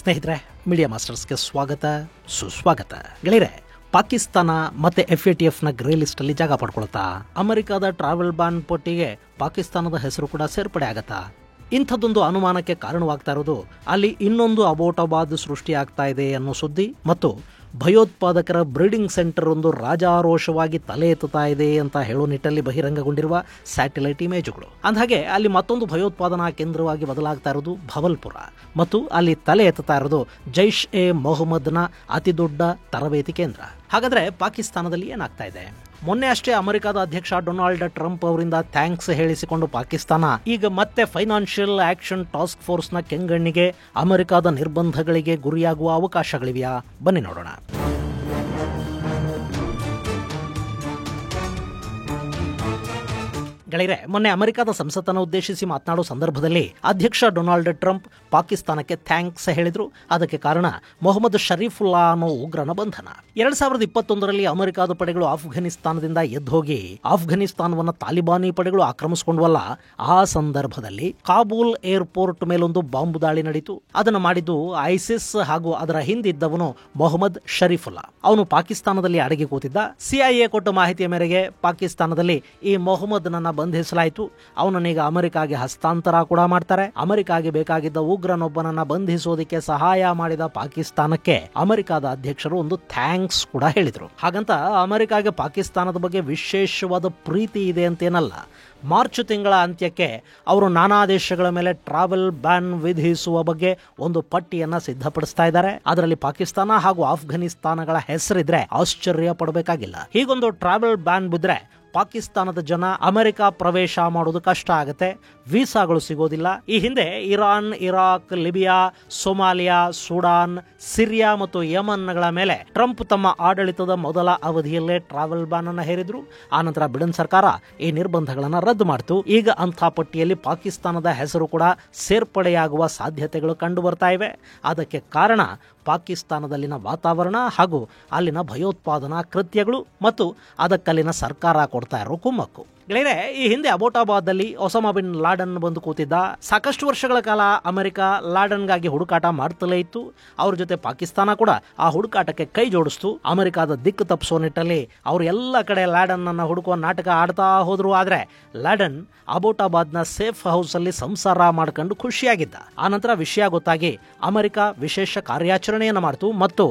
ಸ್ನೇಹಿತರೆ, ಮೀಡಿಯಾ ಮಾಸ್ಟರ್ಸ್ಗೆ ಸ್ವಾಗತ ಸುಸ್ವಾಗತ. ಗೆಳೆಯರೆ, ಪಾಕಿಸ್ತಾನ ಮತ್ತೆ FATFನ ಗ್ರೇ ಲಿಸ್ಟ್ ಅಲ್ಲಿ ಜಾಗ ಪಡ್ಕೊಳ್ತಾ ಅಮೆರಿಕದ ಟ್ರಾವೆಲ್ ಬ್ಯಾನ್ ಪಟ್ಟಿಗೆ ಪಾಕಿಸ್ತಾನದ ಹೆಸರು ಕೂಡ ಸೇರ್ಪಡೆ ಆಗತ್ತಾ? ಇಂಥದ್ದೊಂದು ಅನುಮಾನಕ್ಕೆ ಕಾರಣವಾಗ್ತಾ ಇರೋದು ಅಲ್ಲಿ ಇನ್ನೊಂದು ಅಬೋಟಾಬಾದ್ ಸೃಷ್ಟಿಯಾಗ್ತಾ ಇದೆ ಅನ್ನೋ ಸುದ್ದಿ ಮತ್ತು ಭಯೋತ್ಪಾದಕರ ಬ್ರೀಡಿಂಗ್ ಸೆಂಟರ್ ಒಂದು ರಾಜಾರೋಷವಾಗಿ ತಲೆ ಎತ್ತುತ್ತಾ ಇದೆ ಅಂತ ಹೇಳೋ ನಿಟ್ಟಲ್ಲಿ ಬಹಿರಂಗಗೊಂಡಿರುವ ಸ್ಯಾಟಲೈಟ್ ಇಮೇಜ್ಗಳು. ಅಂದಹಾಗೆ ಅಲ್ಲಿ ಮತ್ತೊಂದು ಭಯೋತ್ಪಾದನಾ ಕೇಂದ್ರವಾಗಿ ಬದಲಾಗ್ತಾ ಇರೋದು ಭವಲ್ಪುರ ಮತ್ತು ಅಲ್ಲಿ ತಲೆ ಎತ್ತುತ್ತಾ ಇರೋದು ಜೈಷ್ ಎ ಮೊಹಮ್ಮದ್ನ ಅತಿ ದೊಡ್ಡ ತರಬೇತಿ ಕೇಂದ್ರ. ಹಾಗಾದ್ರೆ ಪಾಕಿಸ್ತಾನದಲ್ಲಿ ಏನಾಗ್ತಾ ಇದೆ? ಮೊನ್ನೆ ಅಷ್ಟೇ ಅಮೆರಿಕದ ಅಧ್ಯಕ್ಷ ಡೊನಾಲ್ಡ್ ಟ್ರಂಪ್ ಅವರಿಂದ ಥ್ಯಾಂಕ್ಸ್ ಹೇಳಿಸಿಕೊಂಡು ಪಾಕಿಸ್ತಾನ ಈಗ ಮತ್ತೆ ಫೈನಾನ್ಷಿಯಲ್ ಆಕ್ಷನ್ ಟಾಸ್ಕ್ ಫೋರ್ಸ್ನ ಕೆಂಗಣ್ಣಿಗೆ ಅಮೆರಿಕದ ನಿರ್ಬಂಧಗಳಿಗೆ ಗುರಿಯಾಗುವ ಅವಕಾಶಗಳಿವೆಯಾ? ಬನ್ನಿ ನೋಡೋಣ. ಗೆಳೆಯರೆ, ಮೊನ್ನೆ ಅಮೆರಿಕದ ಸಂಸತ್ತನ್ನು ಉದ್ದೇಶಿಸಿ ಮಾತನಾಡೋ ಸಂದರ್ಭದಲ್ಲಿ ಅಧ್ಯಕ್ಷ ಡೊನಾಲ್ಡ್ ಟ್ರಂಪ್ ಪಾಕಿಸ್ತಾನಕ್ಕೆ ಥ್ಯಾಂಕ್ಸ್ ಹೇಳಿದ್ರು. ಅದಕ್ಕೆ ಕಾರಣ ಮೊಹಮ್ಮದ್ ಶರೀಫುಲ್ಲಾ ಅನ್ನೋ ಉಗ್ರನ ಬಂಧನ. 2021ರಲ್ಲಿ ಅಮೆರಿಕದ ಪಡೆಗಳು ಆಫ್ಘನಿಸ್ತಾನದಿಂದ ಎದ್ದು ಹೋಗಿ ಆಫ್ಘನಿಸ್ತಾನವನ್ನ ತಾಲಿಬಾನಿ ಪಡೆಗಳು ಆಕ್ರಮಿಸಿಕೊಂಡ್ವಲ್ಲ, ಆ ಸಂದರ್ಭದಲ್ಲಿ ಕಾಬೂಲ್ ಏರ್ಪೋರ್ಟ್ ಮೇಲೊಂದು ಬಾಂಬ್ ದಾಳಿ ನಡೀತು. ಅದನ್ನು ಮಾಡಿದ್ದು ಐಸಿಸ್ ಹಾಗೂ ಅದರ ಹಿಂದಿದ್ದವನು ಮೊಹಮ್ಮದ್ ಶರೀಫುಲ್ಲಾ. ಅವನು ಪಾಕಿಸ್ತಾನದಲ್ಲಿ ಅಡಗಿ ಕೂತಿದ್ದ. CIA ಕೊಟ್ಟ ಮಾಹಿತಿಯ ಮೇರೆಗೆ ಪಾಕಿಸ್ತಾನದಲ್ಲಿ ಈ ಮೊಹಮ್ಮದ್ ನನ್ನ ಬಂಧಿಸಲಾಯಿತು. ಅವನನ್ನೀಗ ಅಮೆರಿಕಾಗೆ ಹಸ್ತಾಂತರ ಕೂಡ ಮಾಡ್ತಾರೆ. ಅಮೆರಿಕಾಗೆ ಬೇಕಾಗಿದ್ದ ಉಗ್ರನೊಬ್ಬನನ್ನ ಬಂಧಿಸೋದಕ್ಕೆ ಸಹಾಯ ಮಾಡಿದ ಪಾಕಿಸ್ತಾನಕ್ಕೆ ಅಮೆರಿಕದ ಅಧ್ಯಕ್ಷರು ಒಂದು ಥ್ಯಾಂಕ್ಸ್ ಕೂಡ ಹೇಳಿದ್ರು. ಹಾಗಂತ ಅಮೆರಿಕಾಗೆ ಪಾಕಿಸ್ತಾನದ ಬಗ್ಗೆ ವಿಶೇಷವಾದ ಪ್ರೀತಿ ಇದೆ ಅಂತೇನಲ್ಲ. ಮಾರ್ಚ್ ತಿಂಗಳ ಅಂತ್ಯಕ್ಕೆ ಅವರು ನಾನಾ ದೇಶಗಳ ಮೇಲೆ ಟ್ರಾವೆಲ್ ಬ್ಯಾನ್ ವಿಧಿಸುವ ಬಗ್ಗೆ ಒಂದು ಪಟ್ಟಿಯನ್ನ ಸಿದ್ಧಪಡಿಸ್ತಾ ಇದ್ದಾರೆ. ಅದರಲ್ಲಿ ಪಾಕಿಸ್ತಾನ ಹಾಗೂ ಆಫ್ಘನಿಸ್ತಾನಗಳ ಹೆಸರಿದ್ರೆ ಆಶ್ಚರ್ಯ ಪಡಬೇಕಾಗಿಲ್ಲ. ಹೀಗೊಂದು ಟ್ರಾವೆಲ್ ಬ್ಯಾನ್ ಬಿದ್ರೆ ಪಾಕಿಸ್ತಾನದ ಜನ ಅಮೆರಿಕ ಪ್ರವೇಶ ಮಾಡೋದು ಕಷ್ಟ ಆಗುತ್ತೆ, ವೀಸಾಗಳು ಸಿಗೋದಿಲ್ಲ. ಈ ಹಿಂದೆ Iran, Iraq, Libya, Somalia, Sudan, Syria ಮತ್ತು ಯಮನ್ಗಳ ಮೇಲೆ ಟ್ರಂಪ್ ತಮ್ಮ ಆಡಳಿತದ ಮೊದಲ ಅವಧಿಯಲ್ಲೇ ಟ್ರಾವೆಲ್ ಬ್ಯಾನ್ ಅನ್ನು ಹೇರಿದ್ರು. ಆನಂತರ ಬಿಡನ್ ಸರ್ಕಾರ ಈ ನಿರ್ಬಂಧಗಳನ್ನು ರದ್ದು ಮಾಡಿತು. ಈಗ ಅಂಥ ಪಟ್ಟಿಯಲ್ಲಿ ಪಾಕಿಸ್ತಾನದ ಹೆಸರು ಕೂಡ ಸೇರ್ಪಡೆಯಾಗುವ ಸಾಧ್ಯತೆಗಳು ಕಂಡು ಬರ್ತಾ ಇವೆ. ಅದಕ್ಕೆ ಕಾರಣ ಪಾಕಿಸ್ತಾನದಲ್ಲಿನ ವಾತಾವರಣ ಹಾಗೂ ಅಲ್ಲಿನ ಭಯೋತ್ಪಾದನಾ ಕೃತ್ಯಗಳು ಮತ್ತು ಅದಕ್ಕಲ್ಲಿನ ಸರ್ಕಾರ ಕೊಡ್ತಾ ಇರೋ ಕುಮ್ಮಕ್ಕು. ಗೆಳೆಯರೆ, ಈ ಹಿಂದೆ ಅಬೋಟಾಬಾದ್ನಲ್ಲಿ ಒಸಾಮಾ ಬಿನ್ ಲಾಡನ್ ಬಂದು ಕೂತಿದ್ದ. ಸಾಕಷ್ಟು ವರ್ಷಗಳ ಕಾಲ ಅಮೆರಿಕ ಲಾಡನ್ಗಾಗಿ ಹುಡುಕಾಟ ಮಾಡ್ತಲೇ ಇತ್ತು. ಅವ್ರ ಜೊತೆ ಪಾಕಿಸ್ತಾನ ಕೂಡ ಆ ಹುಡುಕಾಟಕ್ಕೆ ಕೈ ಜೋಡಿಸ್ತು. ಅಮೆರಿಕದ ದಿಕ್ಕು ತಪ್ಪಿಸೋ ನಿಟ್ಟಲ್ಲಿ ಅವರು ಎಲ್ಲ ಕಡೆ ಲಾಡನ್ ಅನ್ನ ಹುಡುಕುವ ನಾಟಕ ಆಡ್ತಾ ಹೋದ್ರು. ಆದ್ರೆ ಲಾಡನ್ ಅಬೋಟಾಬಾದ್ನ ಸೇಫ್ ಹೌಸ್ ಅಲ್ಲಿ ಸಂಸಾರ ಮಾಡ್ಕೊಂಡು ಖುಷಿಯಾಗಿದ್ದ. ಆನಂತರ ವಿಷಯ ಗೊತ್ತಾಗಿ ಅಮೆರಿಕ ವಿಶೇಷ ಕಾರ್ಯಾಚರಣೆಯನ್ನು ಮಾಡ್ತು ಮತ್ತು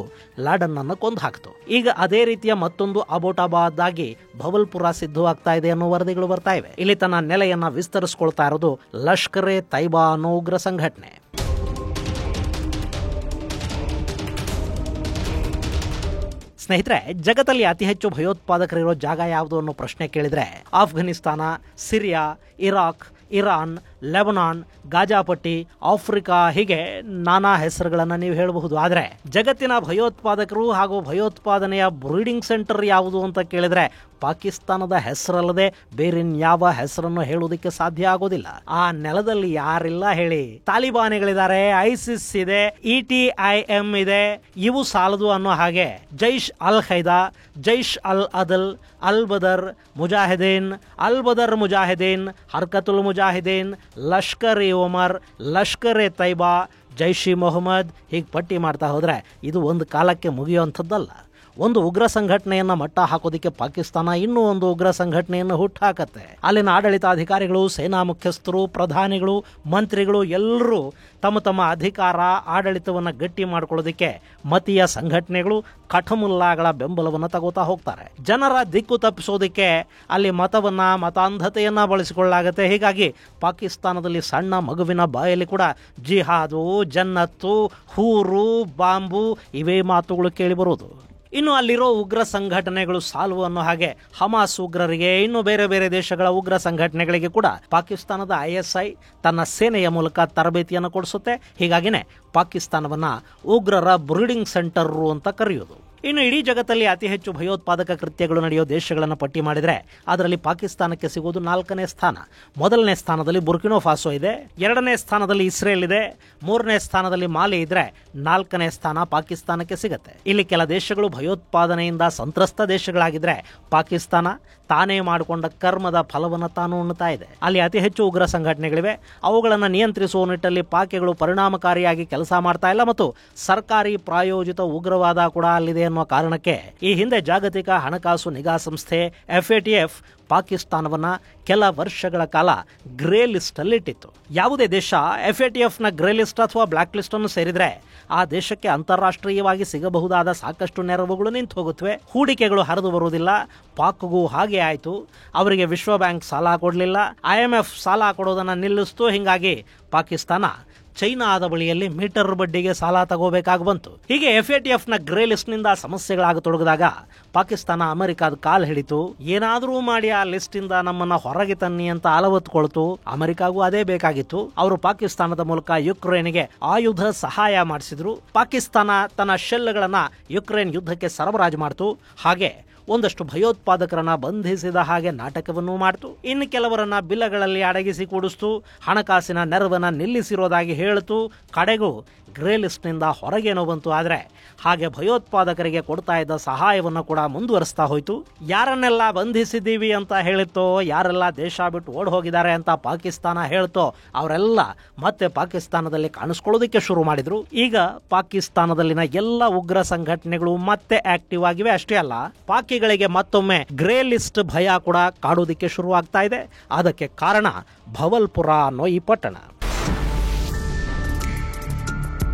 ಲಾಡನ್ ಅನ್ನ ಕೊಂದು ಹಾಕ್ತು. ಈಗ ಅದೇ ರೀತಿಯ ಮತ್ತೊಂದು ಅಬೋಟಾಬಾದ್ ಆಗಿ ಭವಲ್ಪುರ ಸಿದ್ಧವಾಗ್ತಾ ಇದೆ ಅನ್ನೋ ವರದಿಗಳು ಬರ್ತಾ ಇವೆ. ಇಲ್ಲಿ ತನ್ನ ನೆಲೆಯನ್ನ ವಿಸ್ತರಿಸಿಕೊಳ್ತಾ ಇರೋದು ಲಷ್ಕರ್ ಎ ತೈಬಾ ಅನ್ನೋ ಉಗ್ರ ಸಂಘಟನೆ. ಸ್ನೇಹಿತರೆ, ಜಗತ್ತಲ್ಲಿ ಅತಿ ಹೆಚ್ಚು ಭಯೋತ್ಪಾದಕರಿರೋ ಜಾಗ ಯಾವುದು ಅನ್ನೋ ಪ್ರಶ್ನೆ ಕೇಳಿದ್ರೆ Afghanistan, Syria, Iraq, Iran, Lebanon, ಗಾಜಾಪಟ್ಟಿ, ಆಫ್ರಿಕಾ, ಹೀಗೆ ನಾನಾ ಹೆಸರುಗಳನ್ನು ನೀವು ಹೇಳಬಹುದು. ಆದರೆ ಜಗತ್ತಿನ ಭಯೋತ್ಪಾದಕರು ಹಾಗೂ ಭಯೋತ್ಪಾದನೆಯ ಬ್ರೀಡಿಂಗ್ ಸೆಂಟರ್ ಯಾವುದು ಅಂತ ಕೇಳಿದ್ರೆ ಪಾಕಿಸ್ತಾನದ ಹೆಸರಲ್ಲದೆ ಬೇರಿನ್ಯಾವ ಹೆಸರನ್ನು ಹೇಳುವುದಕ್ಕೆ ಸಾಧ್ಯ ಆಗೋದಿಲ್ಲ. ಆ ನೆಲದಲ್ಲಿ ಯಾರಿಲ್ಲ ಹೇಳಿ? ತಾಲಿಬಾನಿಗಳಿದ್ದಾರೆ, ಐಸಿಸ್ ಇದೆ, ETIM ಇದೆ. ಇವು ಸಾಲದು ಅನ್ನೋ ಹಾಗೆ ಜೈಷ್ ಅಲ್ ಖೈದಾ, ಜೈಷ್ ಅಲ್ ಅದಲ್, ಅಲ್ ಬದರ್ ಮುಜಾಹಿದೀನ್, ಅಲ್ ಬದರ್ ಮುಜಾಹಿದೀನ್, ಹರ್ಕತುಲ್ ಮುಜಾಹಿದೀನ್, ಲಷ್ಕರ್ ಇ ಉಮರ್, ಲಷ್ಕರ್ ಎ ತೈಬಾ, ಜೈಷ್ ಇ ಮೊಹಮ್ಮದ್, ಹೀಗೆ ಪಟ್ಟಿ ಮಾಡ್ತಾ ಹೋದ್ರೆ ಇದು ಒಂದು ಕಾಲಕ್ಕೆ ಮುಗಿಯುವಂಥದ್ದಲ್ಲ. ಒಂದು ಉಗ್ರ ಸಂಘಟನೆಯನ್ನ ಮಟ್ಟ ಹಾಕೋದಿಕ್ಕೆ ಪಾಕಿಸ್ತಾನ ಇನ್ನೂ ಒಂದು ಉಗ್ರ ಸಂಘಟನೆಯನ್ನು ಹುಟ್ಟಾಕತ್ತೆ. ಅಲ್ಲಿನ ಆಡಳಿತಾಧಿಕಾರಿಗಳು, ಸೇನಾ ಮುಖ್ಯಸ್ಥರು, ಪ್ರಧಾನಿಗಳು, ಮಂತ್ರಿಗಳು ಎಲ್ಲರೂ ತಮ್ಮ ತಮ್ಮ ಅಧಿಕಾರ, ಆಡಳಿತವನ್ನು ಗಟ್ಟಿ ಮಾಡ್ಕೊಳ್ಳೋದಿಕ್ಕೆ ಮತೀಯ ಸಂಘಟನೆಗಳು, ಕಠಮುಲ್ಲಾಗಳ ಬೆಂಬಲವನ್ನು ತಗೋತಾ ಹೋಗ್ತಾರೆ. ಜನರ ದಿಕ್ಕು ತಪ್ಪಿಸೋದಿಕ್ಕೆ ಅಲ್ಲಿ ಮತವನ್ನ, ಮತಾಂಧತೆಯನ್ನ ಬಳಸಿಕೊಳ್ಳಲಾಗತ್ತೆ. ಹೀಗಾಗಿ ಪಾಕಿಸ್ತಾನದಲ್ಲಿ ಸಣ್ಣ ಮಗುವಿನ ಬಾಯಲ್ಲಿ ಕೂಡ ಜಿಹಾದು, ಜನ್ನತ್ತು, ಹೂರು, ಬಾಂಬು ಇವೇ ಮಾತುಗಳು ಕೇಳಿ ಬರುವುದು. ಇನ್ನು ಅಲ್ಲಿರೋ ಉಗ್ರ ಸಂಘಟನೆಗಳು ಸಾಲ್ವು ಅನ್ನೋ ಹಾಗೆ ಹಮಾಸ್ ಉಗ್ರರಿಗೆ, ಇನ್ನು ಬೇರೆ ಬೇರೆ ದೇಶಗಳ ಉಗ್ರ ಸಂಘಟನೆಗಳಿಗೆ ಕೂಡ ಪಾಕಿಸ್ತಾನದ ISI ತನ್ನ ಸೇನೆಯ ಮೂಲಕ ತರಬೇತಿಯನ್ನು ಕೊಡಿಸುತ್ತೆ. ಹೀಗಾಗಿನೇ ಪಾಕಿಸ್ತಾನವನ್ನ ಉಗ್ರರ ಬ್ರೀಡಿಂಗ್ ಸೆಂಟರ್ ಅಂತ ಕರೆಯೋದು. ಇನ್ನು ಇಡೀ ಜಗತ್ತಲ್ಲಿ ಅತಿ ಹೆಚ್ಚು ಭಯೋತ್ಪಾದಕ ಕೃತ್ಯಗಳು ನಡೆಯೋ ದೇಶಗಳನ್ನು ಪಟ್ಟಿ ಮಾಡಿದರೆ ಅದರಲ್ಲಿ ಪಾಕಿಸ್ತಾನಕ್ಕೆ ಸಿಗೋದು 4ನೇ ಸ್ಥಾನ. ಮೊದಲನೇ ಸ್ಥಾನದಲ್ಲಿ ಬುರ್ಕಿನೋ ಫಾಸೋ ಇದೆ, 2ನೇ ಸ್ಥಾನದಲ್ಲಿ ಇಸ್ರೇಲ್ ಇದೆ, 3ನೇ ಸ್ಥಾನದಲ್ಲಿ ಮಾಲಿ ಇದ್ರೆ 4ನೇ ಸ್ಥಾನ ಪಾಕಿಸ್ತಾನಕ್ಕೆ ಸಿಗುತ್ತೆ. ಇಲ್ಲಿ ಕೆಲ ದೇಶಗಳು ಭಯೋತ್ಪಾದನೆಯಿಂದ ಸಂತ್ರಸ್ತ ದೇಶಗಳಾಗಿದ್ರೆ ಪಾಕಿಸ್ತಾನ, ತಾನೇ ಮಾಡಿಕೊಂಡ ಕರ್ಮದ ಫಲವನ್ನು ತಾನು ಉಣ್ತಾ ಇದೆ. ಅಲ್ಲಿ ಅತಿ ಹೆಚ್ಚು ಉಗ್ರ ಸಂಘಟನೆಗಳಿವೆ. ಅವುಗಳನ್ನು ನಿಯಂತ್ರಿಸುವ ನಿಟ್ಟಲ್ಲಿ ಪಾಕಿಗಳು ಪರಿಣಾಮಕಾರಿಯಾಗಿ ಕೆಲಸ ಮಾಡ್ತಾ ಇಲ್ಲ ಮತ್ತು ಸರ್ಕಾರಿ ಪ್ರಾಯೋಜಿತ ಉಗ್ರವಾದ ಕೂಡ ಅಲ್ಲಿದೆ ಅನ್ನೋ ಕಾರಣಕ್ಕೆ ಈ ಹಿಂದೆ ಜಾಗತಿಕ ಹಣಕಾಸು ನಿಗಾ ಸಂಸ್ಥೆ FATF ಪಾಕಿಸ್ತಾನವನ್ನ ಕೆಲ ವರ್ಷಗಳ ಕಾಲ ಗ್ರೇ ಲಿಸ್ಟ್ ಅಲ್ಲಿ ಇಟ್ಟಿತ್ತು. ಯಾವುದೇ ದೇಶ FATFನ ಗ್ರೇ ಲಿಸ್ಟ್ ಅಥವಾ ಬ್ಲಾಕ್ ಲಿಸ್ಟ್ ಅನ್ನು ಸೇರಿದ್ರೆ ಆ ದೇಶಕ್ಕೆ ಅಂತಾರಾಷ್ಟ್ರೀಯವಾಗಿ ಸಿಗಬಹುದಾದ ಸಾಕಷ್ಟು ನೆರವುಗಳು ನಿಂತು ಹೋಗುತ್ತವೆ, ಹೂಡಿಕೆಗಳು ಹರಿದು ಬರುವುದಿಲ್ಲ. ಪಾಕ್ಗೂ ಹಾಗೆ ಆಯಿತು. ಅವರಿಗೆ ವಿಶ್ವ ಬ್ಯಾಂಕ್ ಸಾಲ ಕೊಡಲಿಲ್ಲ, IMF ಸಾಲ ಕೊಡೋದನ್ನು ನಿಲ್ಲಿಸ್ತು. ಹೀಗಾಗಿ ಪಾಕಿಸ್ತಾನ ಚೈನಾದ ಬಳಿಯಲ್ಲಿ ಮೀಟರ್ ಬಡ್ಡಿಗೆ ಸಾಲ ತಗೋಬೇಕಾಗಿ ಬಂತು. ಹೀಗೆ FATFನ ಗ್ರೇ ಲಿಸ್ಟ್ನಿಂದ ಸಮಸ್ಯೆಗಳಾಗತೊಡಗಿದಾಗ ಪಾಕಿಸ್ತಾನ ಅಮೆರಿಕಾದ ಕಾಲ್ ಹಿಡಿತು. ಏನಾದರೂ ಮಾಡಿ ಆ ಲಿಸ್ಟಿಂದ ನಮ್ಮನ್ನ ಹೊರಗೆ ತನ್ನಿ ಅಂತ ಅಲವತ್ಕೊಳ್ತು. ಅಮೆರಿಕಾಗೂ ಅದೇ ಬೇಕಾಗಿತ್ತು. ಅವರು ಪಾಕಿಸ್ತಾನದ ಮೂಲಕ ಯುಕ್ರೇನ್ಗೆ ಆಯುಧ ಸಹಾಯ ಮಾಡಿಸಿದ್ರು. ಪಾಕಿಸ್ತಾನ ತನ್ನ ಶೆಲ್ಗಳನ್ನ ಯುಕ್ರೇನ್ ಯುದ್ಧಕ್ಕೆ ಸರಬರಾಜು ಮಾಡಿತು. ಹಾಗೆ ಒಂದಷ್ಟು ಭಯೋತ್ಪಾದಕರನ್ನ ಬಂಧಿಸಿದ ಹಾಗೆ ನಾಟಕವನ್ನು ಮಾಡಿತು. ಇನ್ನು ಕೆಲವರನ್ನ ಬಿಲ್ಲಗಳಲ್ಲಿ ಅಡಗಿಸಿ ಕೂಡಿಸ್ತು. ಹಣಕಾಸಿನ ನೆರವನ್ನ ನಿಲ್ಲಿಸಿರೋದಾಗಿ ಹೇಳಿತು. ಕಡೆಗೂ ಗ್ರೇ ಲಿಸ್ಟ್ನಿಂದ ಹೊರಗೇನೋ ಬಂತು. ಆದರೆ ಹಾಗೆ ಭಯೋತ್ಪಾದಕರಿಗೆ ಕೊಡ್ತಾ ಇದ್ದ ಸಹಾಯವನ್ನು ಕೂಡ ಮುಂದುವರಿಸ್ತಾ ಹೋಯಿತು. ಯಾರನ್ನೆಲ್ಲ ಬಂಧಿಸಿದ್ದೀವಿ ಅಂತ ಹೇಳಿತ್ತೋ, ಯಾರೆಲ್ಲ ದೇಶ ಬಿಟ್ಟು ಓಡ್ ಹೋಗಿದ್ದಾರೆ ಅಂತ ಪಾಕಿಸ್ತಾನ ಹೇಳ್ತೋ, ಅವರೆಲ್ಲ ಮತ್ತೆ ಪಾಕಿಸ್ತಾನದಲ್ಲಿ ಕಾಣಿಸ್ಕೊಳ್ಳೋದಕ್ಕೆ ಶುರು ಮಾಡಿದ್ರು. ಈಗ ಪಾಕಿಸ್ತಾನದಲ್ಲಿನ ಎಲ್ಲ ಉಗ್ರ ಸಂಘಟನೆಗಳು ಮತ್ತೆ ಆಕ್ಟಿವ್ ಆಗಿವೆ. ಅಷ್ಟೇ ಅಲ್ಲ, ಪಾಕಿಗಳಿಗೆ ಮತ್ತೊಮ್ಮೆ ಗ್ರೇ ಲಿಸ್ಟ್ ಭಯ ಕೂಡ ಕಾಡೋದಕ್ಕೆ ಶುರು ಆಗ್ತಾ ಇದೆ. ಅದಕ್ಕೆ ಕಾರಣ ಭವಲ್ಪುರ ಅನ್ನೋ ಈ ಪಟ್ಟಣ.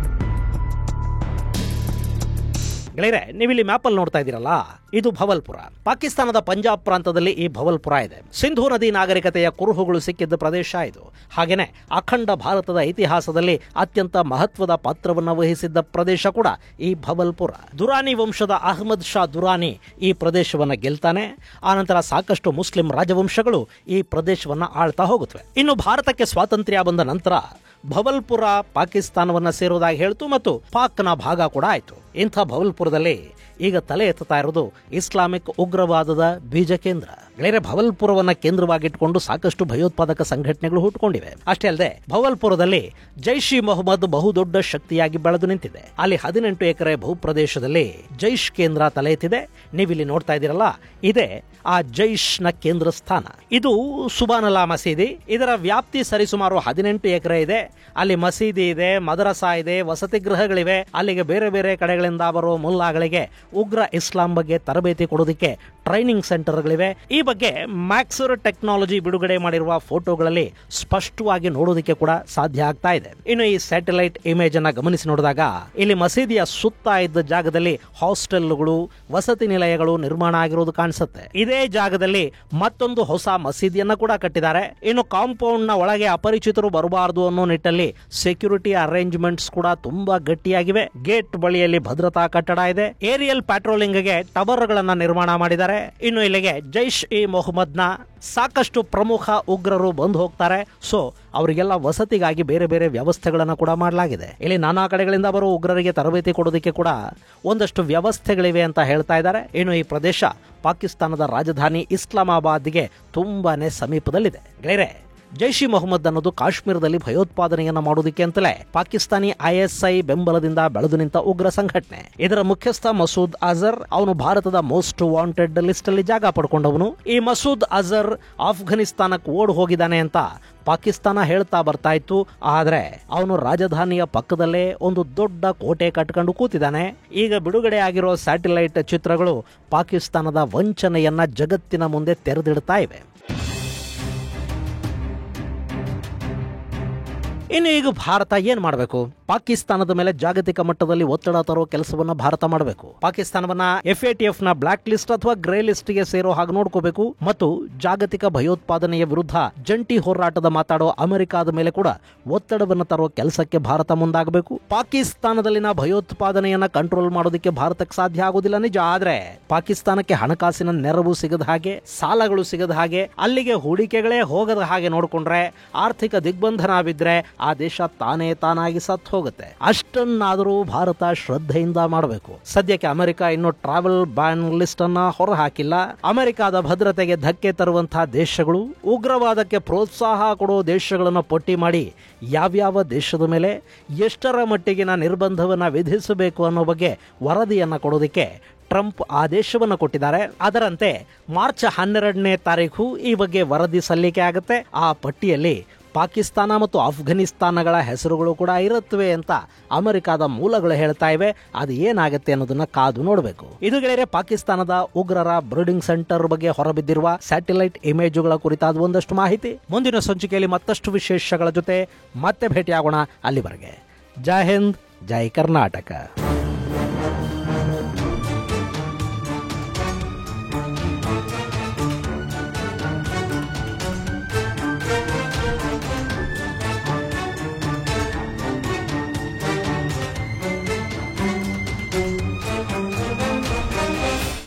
ಗೆಳೆಯರೆ, ನೀವಿಲ್ಲಿ ಮ್ಯಾಪಲ್ಲಿ ನೋಡ್ತಾ ಇದ್ದೀರಲ್ಲ, ಇದು ಭವಲ್ಪುರ. ಪಾಕಿಸ್ತಾನದ ಪಂಜಾಬ್ ಪ್ರಾಂತದಲ್ಲಿ ಈ ಭವಲ್ಪುರ ಇದೆ. ಸಿಂಧೂ ನದಿ ನಾಗರಿಕತೆಯ ಕುರುಹುಗಳು ಸಿಕ್ಕಿದ್ದ ಪ್ರದೇಶ ಇದು. ಹಾಗೇನೆ ಅಖಂಡ ಭಾರತದ ಇತಿಹಾಸದಲ್ಲಿ ಅತ್ಯಂತ ಮಹತ್ವದ ಪಾತ್ರವನ್ನು ವಹಿಸಿದ್ದ ಪ್ರದೇಶ ಕೂಡ ಈ ಭವಲ್ಪುರ. ದುರಾನಿ ವಂಶದ ಅಹ್ಮದ್ ಶಾ ದುರಾನಿ ಈ ಪ್ರದೇಶವನ್ನ ಗೆಲ್ತಾನೆ. ಆನಂತರ ಸಾಕಷ್ಟು ಮುಸ್ಲಿಂ ರಾಜವಂಶಗಳು ಈ ಪ್ರದೇಶವನ್ನ ಆಳ್ತಾ ಹೋಗುತ್ತವೆ. ಇನ್ನು ಭಾರತಕ್ಕೆ ಸ್ವಾತಂತ್ರ್ಯ ಬಂದ ನಂತರ ಭವಲ್ಪುರ ಪಾಕಿಸ್ತಾನವನ್ನ ಸೇರೋದಾಗಿ ಹೇಳ್ತು ಮತ್ತು ಪಾಕ್ನ ಭಾಗ ಕೂಡ ಆಯಿತು. ಇಂಥ ಭವಲ್ಪುರದಲ್ಲಿ ಈಗ ತಲೆ ಎತ್ತುತ್ತಾ ಇರೋದು ಇಸ್ಲಾಮಿಕ್ ಉಗ್ರವಾದದ ಬೀಜ ಕೇಂದ್ರ. ಗೆಳೆಯರೆ, ಭವಲ್ಪುರವನ್ನ ಕೇಂದ್ರವಾಗಿಟ್ಟುಕೊಂಡು ಸಾಕಷ್ಟು ಭಯೋತ್ಪಾದಕ ಸಂಘಟನೆಗಳು ಹುಟ್ಟುಕೊಂಡಿವೆ. ಅಷ್ಟೇ ಅಲ್ಲದೆ ಭವಲ್ಪುರದಲ್ಲಿ ಜೈಷ್ ಇ ಮೊಹಮ್ಮದ್ ಬಹುದೊಡ್ಡ ಶಕ್ತಿಯಾಗಿ ಬೆಳೆದು ನಿಂತಿದೆ. ಅಲ್ಲಿ 18 ಎಕರೆ ಭೂಪ್ರದೇಶದಲ್ಲಿ ಜೈಷ್ ಕೇಂದ್ರ ತಲೆ ಎತ್ತಿದೆ. ನೀವಿಲ್ಲಿ ನೋಡ್ತಾ ಇದ್ದೀರಲ್ಲ, ಇದೇ ಆ ಜೈಷ್ನ ಕೇಂದ್ರ ಸ್ಥಾನ. ಇದು ಸುಬಾನಲ್ಲಾ ಮಸೀದಿ. ಇದರ ವ್ಯಾಪ್ತಿ ಸರಿಸುಮಾರು 18 ಎಕರೆ ಇದೆ. ಅಲ್ಲಿ ಮಸೀದಿ ಇದೆ, ಮದರಸಾ ಇದೆ, ವಸತಿ ಗೃಹಗಳಿವೆ. ಅಲ್ಲಿಗೆ ಬೇರೆ ಬೇರೆ ಕಡೆಗಳಿಂದ ಬರೋ ಮುಲ್ಲಾಗಳಿಗೆ ಉಗ್ರ ಇಸ್ಲಾಂ ಬಗ್ಗೆ ತರಬೇತಿ ಕೊಡೋದಕ್ಕೆ ಟ್ರೈನಿಂಗ್ ಸೆಂಟರ್ಗಳಿವೆ. ಈ ಬಗ್ಗೆ ಮ್ಯಾಕ್ಸರ್ ಟೆಕ್ನಾಲಜಿ ಬಿಡುಗಡೆ ಮಾಡಿರುವ ಫೋಟೋಗಳಲ್ಲಿ ಸ್ಪಷ್ಟವಾಗಿ ನೋಡೋದಕ್ಕೆ ಕೂಡ ಸಾಧ್ಯ ಆಗ್ತಾ ಇದೆ. ಇನ್ನು ಈ ಸ್ಯಾಟಲೈಟ್ ಇಮೇಜ್ ಅನ್ನ ಗಮನಿಸಿ ನೋಡಿದಾಗ ಇಲ್ಲಿ ಮಸೀದಿಯ ಸುತ್ತ ಇದ್ದ ಜಾಗದಲ್ಲಿ ಹಾಸ್ಟೆಲ್ಗಳು, ವಸತಿ ನಿಲಯಗಳು ನಿರ್ಮಾಣ ಆಗಿರೋದು ಕಾಣಿಸುತ್ತೆ. ಇದೇ ಜಾಗದಲ್ಲಿ ಮತ್ತೊಂದು ಹೊಸ ಮಸೀದಿಯನ್ನ ಕೂಡ ಕಟ್ಟಿದ್ದಾರೆ. ಇನ್ನು ಕಾಂಪೌಂಡ್ ನ ಒಳಗೆ ಅಪರಿಚಿತರು ಬರಬಾರದು ಅನ್ನೋ ನಿಟ್ಟಲ್ಲಿ ಸೆಕ್ಯೂರಿಟಿ ಅರೇಂಜ್ಮೆಂಟ್ಸ್ ಕೂಡ ತುಂಬಾ ಗಟ್ಟಿಯಾಗಿವೆ. ಗೇಟ್ ಬಳಿಯಲ್ಲಿ ಭದ್ರತಾ ಕಟ್ಟಡ ಇದೆ. ಏರಿಯಲ್ ಪ್ಯಾಟ್ರೋಲಿಂಗ್ ಗೆ ಟವರ್ ಗಳನ್ನ ನಿರ್ಮಾಣ ಮಾಡಿದ್ದಾರೆ. ಇನ್ನು ಇಲ್ಲಿಗೆ ಜೈಷ್ ಇ ಮೊಹಮ್ಮದ್ ನ ಸಾಕಷ್ಟು ಪ್ರಮುಖ ಉಗ್ರರು ಬಂದು ಹೋಗ್ತಾರೆ. ಸೊ ಅವರಿಗೆಲ್ಲ ವಸತಿಗಾಗಿ ಬೇರೆ ಬೇರೆ ವ್ಯವಸ್ಥೆಗಳನ್ನು ಕೂಡ ಮಾಡಲಾಗಿದೆ. ಇಲ್ಲಿ ನಾನಾ ಕಡೆಗಳಿಂದ ಬರೋ ಉಗ್ರರಿಗೆ ತರಬೇತಿ ಕೊಡೋದಕ್ಕೆ ಕೂಡ ಒಂದಷ್ಟು ವ್ಯವಸ್ಥೆಗಳಿವೆ ಅಂತ ಹೇಳ್ತಾ ಇದ್ದಾರೆ. ಇನ್ನು ಈ ಪ್ರದೇಶ ಪಾಕಿಸ್ತಾನದ ರಾಜಧಾನಿ ಇಸ್ಲಾಮಾಬಾದ್ಗೆ ತುಂಬಾನೇ ಸಮೀಪದಲ್ಲಿದೆ. ಗೆಳೆಯರೆ, ಜೈಷ್ ಇ ಮೊಹಮ್ಮದ್ ಅನ್ನೋದು ಕಾಶ್ಮೀರದಲ್ಲಿ ಭಯೋತ್ಪಾದನೆಯನ್ನ ಮಾಡೋದಕ್ಕೆ ಅಂತಲೇ ಪಾಕಿಸ್ತಾನಿ ISI ಬೆಂಬಲದಿಂದ ಬೆಳೆದು ನಿಂತ ಉಗ್ರ ಸಂಘಟನೆ. ಇದರ ಮುಖ್ಯಸ್ಥ ಮಸೂದ್ ಅಜರ್, ಅವನು ಭಾರತದ ಮೋಸ್ಟ್ ವಾಂಟೆಡ್ ಲಿಸ್ಟ್ ಅಲ್ಲಿ ಜಾಗ ಪಡ್ಕೊಂಡವನು. ಈ ಮಸೂದ್ ಅಜರ್ ಆಫ್ಘನಿಸ್ತಾನಕ್ಕೆ ಓಡ್ ಹೋಗಿದ್ದಾನೆ ಅಂತ ಪಾಕಿಸ್ತಾನ ಹೇಳ್ತಾ ಬರ್ತಾ ಇತ್ತು. ಆದ್ರೆ ಅವನು ರಾಜಧಾನಿಯ ಪಕ್ಕದಲ್ಲೇ ಒಂದು ದೊಡ್ಡ ಕೋಟೆ ಕಟ್ಕೊಂಡು ಕೂತಿದ್ದಾನೆ. ಈಗ ಬಿಡುಗಡೆ ಆಗಿರೋ ಸ್ಯಾಟಲೈಟ್ ಚಿತ್ರಗಳು ಪಾಕಿಸ್ತಾನದ ವಂಚನೆಯನ್ನ ಜಗತ್ತಿನ ಮುಂದೆ ತೆರೆದಿಡ್ತಾ ಇವೆ. ಇನ್ನು ಈಗ ಭಾರತ ಏನ್ ಮಾಡಬೇಕು? ಪಾಕಿಸ್ತಾನದ ಮೇಲೆ ಜಾಗತಿಕ ಮಟ್ಟದಲ್ಲಿ ಒತ್ತಡ ತರೋ ಕೆಲಸವನ್ನ ಭಾರತ ಮಾಡಬೇಕು. ಪಾಕಿಸ್ತಾನವನ್ನ FATF ನ ಬ್ಲಾಕ್ ಲಿಸ್ಟ್ ಅಥವಾ ಗ್ರೇ ಲಿಸ್ಟ್ ಗೆ ಸೇರೋ ಹಾಗೆ ನೋಡ್ಕೋಬೇಕು ಮತ್ತು ಜಾಗತಿಕ ಭಯೋತ್ಪಾದನೆಯ ವಿರುದ್ಧ ಜಂಟಿ ಹೋರಾಟದ ಮಾತಾಡೋ ಅಮೆರಿಕಾದ ಮೇಲೆ ಕೂಡ ಒತ್ತಡವನ್ನು ತರೋ ಕೆಲಸಕ್ಕೆ ಭಾರತ ಮುಂದಾಗಬೇಕು. ಪಾಕಿಸ್ತಾನದಲ್ಲಿನ ಭಯೋತ್ಪಾದನೆಯನ್ನ ಕಂಟ್ರೋಲ್ ಮಾಡೋದಕ್ಕೆ ಭಾರತಕ್ಕೆ ಸಾಧ್ಯ ಆಗೋದಿಲ್ಲ ನಿಜ. ಆದ್ರೆ ಪಾಕಿಸ್ತಾನಕ್ಕೆ ಹಣಕಾಸಿನ ನೆರವು ಸಿಗದ ಹಾಗೆ, ಸಾಲಗಳು ಸಿಗದ ಹಾಗೆ, ಅಲ್ಲಿಗೆ ಹೂಡಿಕೆಗಳೇ ಹೋಗದ ಹಾಗೆ ನೋಡ್ಕೊಂಡ್ರೆ, ಆರ್ಥಿಕ ದಿಗ್ಬಂಧನ ಬಿದ್ರೆ ಆ ದೇಶ ತಾನೇ ತಾನಾಗಿ ಸತ್ತು ಹೋಗುತ್ತೆ. ಅಷ್ಟನ್ನಾದರೂ ಭಾರತ ಶ್ರದ್ಧೆಯಿಂದ ಮಾಡಬೇಕು. ಸದ್ಯಕ್ಕೆ ಅಮೆರಿಕ ಇನ್ನು ಟ್ರಾವೆಲ್ ಬ್ಯಾನ್ ಲಿಸ್ಟ್ ಅನ್ನ ಹೊರ ಹಾಕಿಲ್ಲ. ಅಮೆರಿಕದ ಭದ್ರತೆಗೆ ಧಕ್ಕೆ ತರುವಂತಹ ದೇಶಗಳು, ಉಗ್ರವಾದಕ್ಕೆ ಪ್ರೋತ್ಸಾಹ ಕೊಡೋ ದೇಶಗಳನ್ನು ಪಟ್ಟಿ ಮಾಡಿ ಯಾವ್ಯಾವ ದೇಶದ ಮೇಲೆ ಎಷ್ಟರ ಮಟ್ಟಿಗಿನ ನಿರ್ಬಂಧವನ್ನ ವಿಧಿಸಬೇಕು ಅನ್ನೋ ಬಗ್ಗೆ ವರದಿಯನ್ನ ಕೊಡೋದಕ್ಕೆ ಟ್ರಂಪ್ ಆದೇಶವನ್ನು ಕೊಟ್ಟಿದ್ದಾರೆ. ಅದರಂತೆ ಮಾರ್ಚ್ 12ನೇ ತಾರೀಕು ಈ ಬಗ್ಗೆ ವರದಿ ಸಲ್ಲಿಕೆ ಆಗುತ್ತೆ. ಆ ಪಟ್ಟಿಯಲ್ಲಿ ಪಾಕಿಸ್ತಾನ ಮತ್ತು ಅಫ್ಘಾನಿಸ್ತಾನಗಳ ಹೆಸರುಗಳು ಕೂಡ ಇರುತ್ತವೆ ಅಂತ ಅಮೆರಿಕದ ಮೂಲಗಳು ಹೇಳ್ತಾ ಇವೆ. ಅದು ಏನಾಗುತ್ತೆ ಅನ್ನೋದನ್ನ ಕಾದು ನೋಡಬೇಕು. ಇದು ಗೆಳೆಯರೆ ಪಾಕಿಸ್ತಾನದ ಉಗ್ರರ ಬ್ರೀಡಿಂಗ್ ಸೆಂಟರ್ ಬಗ್ಗೆ ಹೊರಬಿದ್ದಿರುವ ಸ್ಯಾಟಲೈಟ್ ಇಮೇಜುಗಳ ಕುರಿತಾದ ಒಂದಷ್ಟು ಮಾಹಿತಿ. ಮುಂದಿನ ಸಂಚಿಕೆಯಲ್ಲಿ ಮತ್ತಷ್ಟು ವಿಶೇಷಗಳ ಜೊತೆ ಮತ್ತೆ ಭೇಟಿಯಾಗೋಣ. ಅಲ್ಲಿವರೆಗೆ ಜೈ ಹಿಂದ್, ಜೈ ಕರ್ನಾಟಕ.